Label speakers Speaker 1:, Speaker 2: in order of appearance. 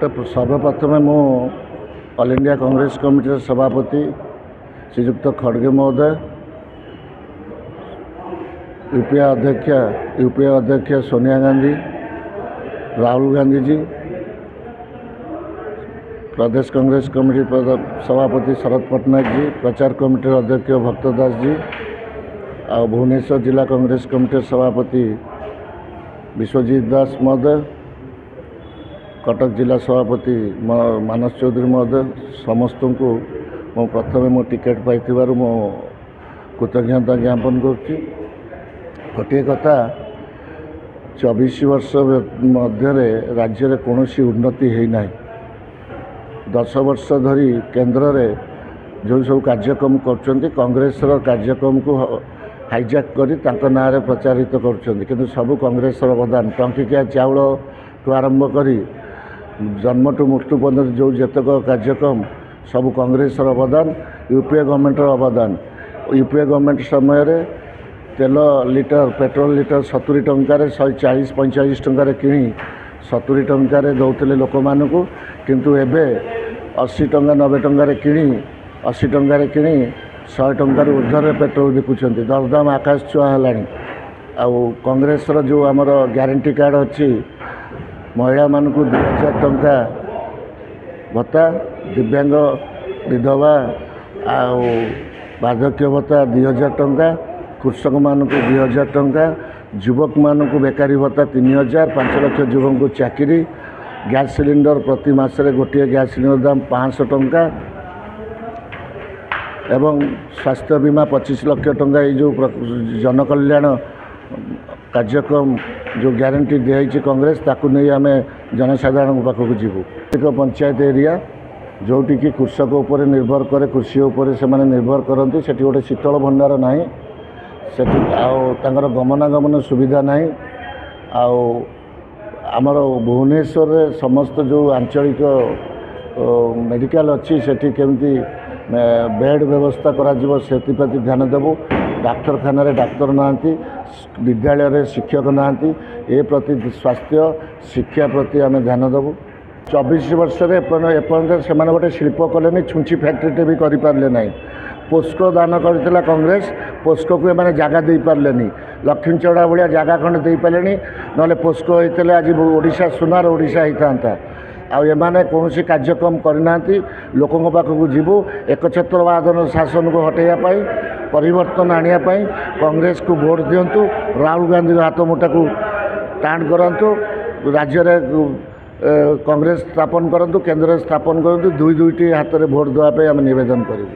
Speaker 1: सर्वप्रथम मु all India Congress committee सभापति श्रीजुक्त खड़गे महोदय, यूपीए अध्यक्ष सोनिया गांधी, राहुल गांधी जी, प्रदेश कांग्रेस कमिटी सभापति शरद पट्टनायक जी, प्रचार कमिटी अध्यक्ष भक्तदास जी, और भुवनेश्वर जिला कांग्रेस कमिटी सभापति विश्वजीत दास महोदय, कटक जिला सभापति मानस चौधरी महोदय, समस्त को प्रथम मो टिकेट पाई मो कृतज्ञता ज्ञापन करुच्ची। गोटे कथा 24 वर्ष मध्य राज्य में कौन उन्नति है ना। 10 वर्ष धरी केन्द्र में जो सब कार्यक्रम कर कांग्रेस कार्यक्रम को हाईजैक कर ना प्रचारित कर सब कांग्रेस अवदान टंकिकिया चाउल ठू आरंभ करी जन्म टू मृत्यु पर्यटन जो जेतक कार्यक्रम सब कांग्रेस अवदान, यूपीए गवर्नमेंट अवदान। यूपीए गवर्नमेंट समय तेल लिटर पेट्रोल लिटर 70 टंकार 140-145 टंकार किणी 70 टंकार दौले लोक मानू, किंतु एबे 80 टंका 90 टंकार किणी 80 टंकार किणी 100 टंकार ऊर्ध्वर पेट्रोल बिकुंट। दरदाम आकाश छुआ है। कांग्रेस जो आमर ग्यारंटी कार्ड अच्छी महिला मानू 2000 टंका भत्ता, दिव्यांग विधवा बार्धक्य भत्ता 2000 टंका, कृषक मानू 2000 टंका, युवक मानू बेकारी भत्ता 3000, 5 लाख युवक को चाकरी, गैस सिलिंडर प्रति मासरे गोटे गैस सिलिंडर दाम 500 टंका एवं स्वास्थ्य बीमा 25 लाख टंका। ये जो जनकल्याण कार्यक्रम जो ग्यारंटी दिखाई कांग्रेस ताकू नहीं आम जनसाधारण पाखक जीवु। एक पंचायत एरिया जोटी कि कृषक उपर निर्भर करे, कृषि उपर से निर्भर करती, से गोटे शीतल भंडार ना, से गमनागमन सुविधा ना। आमर भुवनेश्वर समस्त जो आंचलिक मेडिकल अच्छी से केमती बेड व्यवस्था कर ध्यान देवु। डाक्तरखाना डाक्तर ना, विद्यालय शिक्षक ना, ए प्रति स्वास्थ्य शिक्षा प्रति आम ध्यान देवु। 24 वर्ष एपर्यंत से गोटे शिल्प कले, छुंची फैक्ट्री भी करें ना। पोस्को दान करता कांग्रेस, पोस्को को मैंने जगह दे पारे नहीं। लक्ष्मी चौड़ा भाया जगह खंडे दे पारे ना, पोस्को होते आज ओडिशा सुनार ओडिशा होता। आने कौन कार्यक्रम करना। लोकों पाखक जीवु, एकछत्रवाद शासन को हटाइवाई, परिवर्तन आने कांग्रेस को भोट दिंतु, राहुल गांधी हाथ मुठा को टाण करूँ, राज्य कांग्रेस स्थापन करूँ, केन्द्र स्थापन करूँ, दुईटी हाथ में भोट देवाई आम नवेदन करूँ।